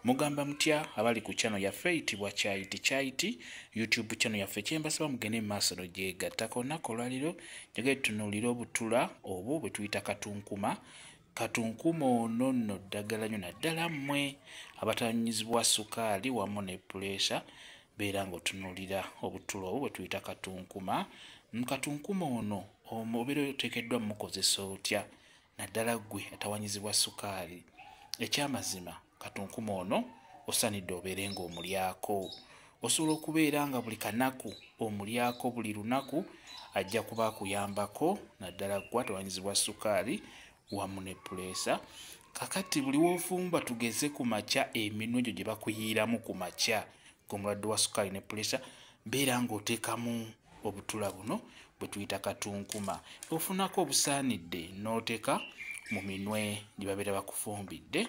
Mugamba mutya abali ku channel yaffe eyitibwa Kyayiti YouTube channel yaffe kyembasaba mugende mu maaso n'ogyegattako. Olunaku olwaliro njagala tutunuulire obutula obwo bwe tuyita katunkuma. Katunkuma ono nno ddagala nnyo naddala mmwe abatanyizibwa sukaali wamu ne puleesa beera ng'otunuulira obutula obwo bwe tuyita katunkuma. Katunkuma ono obeera oteekeddwa mukozesa otya naddala ggwe atawanyizibwa sukaali. Ekyamazima katunkuma ono osanidde obeere ng'omulyako. Osobola okubeera nga buli kanaku omulyako buli lunaku ajja kuba akuyambako naddala ggwe atawanyizibwa sukaali wamu ne puleesa. Kakati buli w'ofumba tugeze ku makya eminwe egyo gye bakuyiiramu ku makya ng'omulwadde wa sukaali ne puleesa beera ng'oteekamu obutula buno bwe tuyita katunkuma. Ofunako obusaanidde n'oteeka mu minwe gye babeera bakufumbidde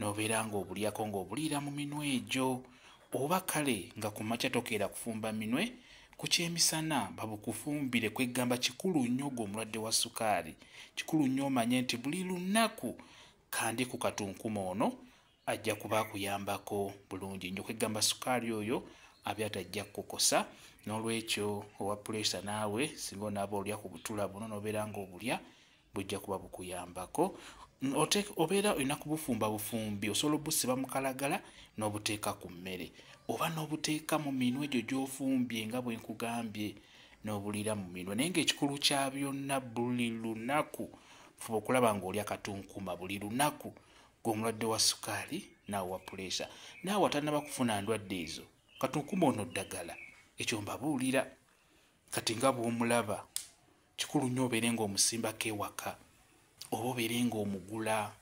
n'obeera ng'obulyako ng'obuliira mu minwe egyo. Oba kale nga ku makya tokeera kufumba minwe, ku kyemisana babukufumbire kwegamba kikulu nnyo gw'omulwadde wa sukaali. Kikulu nnyo omanye nti buli lunaku kandi ku katunkuma ono ajja kuba akuyambako bulungi nnyo. Kwegamba sukaali oyo abyata ajja kukosa. N'olwekyo owa puleesa naawe singa onaaba olya ku butula buno n'obeera ng'obulya bujja kuba bukuyambako. Obeera olina kubufumba bufumbi, osobola obusiba mu kalagala n'obuteeka ku mmere oba n'obuteeka mu minwe egyo gy'ofumbye nga bwe nkugambye n'obuliira mu minwe. Naye ng'ekikulu kya byonna buli lunaku fuba okulaba ng'olya katunkuma buli lunaku gw'omulwadde wa sukaali naawe wa puleesa. Naawe atannaba kufuna ndwadde ezo katunkuma ono ddagala ekyo mbabuulira. Kati nga bw'omulaba kikulu nnyo obeere ng'omusimbako ewaka oba obeere ng'omugula.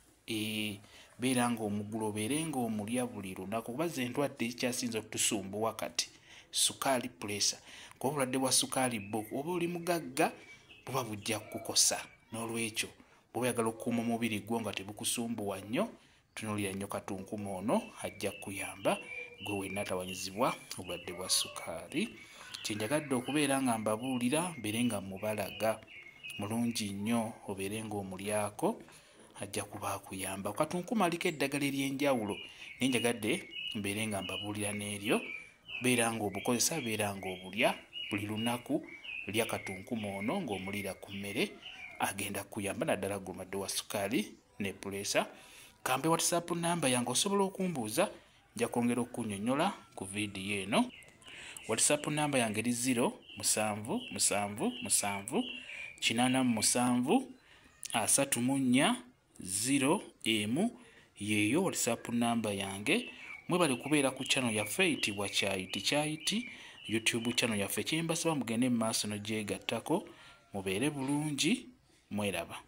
Beera ng'omugula obeere ng'omulya buli lunaku kuba ze ndwadde ekikyasinza okutusumbuwa kati sukaali puleesa. Kuba obulwadde bwa sukaali bwo oba oli mugagga buba bujja kukukosa. N'olwekyo bw'oba oyagala okukuuma omubiri gwo nga tebukusumbuwa nnyo tunuulira nnyo katunkuma ono ajja kukuyamba gwe wenna atawanyizibwa obulwadde bwa sukaali. Kyenjagadde okubeera nga mbabuulira mbeere nga mubalaga mulungi nnyo obeere ng'omulyako ajja kuba akuyamba. Katunkuma aliko eddagala ery'enjawulo naye njagadde mbeere nga mbabuulira n'eryo. Beera ng'obukozesa beera ng'obulya buli lunaku. Lya katunkuma ono ng'omuliira ku mmere agenda kuyamba naddala gw'omulwadde wa sukaali ne puleesa. Kambe WhatsApp namba yange osobola okumbuuza nja kwongera okukunnyonnyola ku viidiyo eno. WhatsApp namba yange eri 0777873401 yeeyo WhatsApp namba yange. Mwebale kubeera ku channel yaffe eyitibwa Kyayiti YouTube channel yaffe kyembasaba mugende mu maaso n'ogyegattako mubeere bulungi. Mweraba.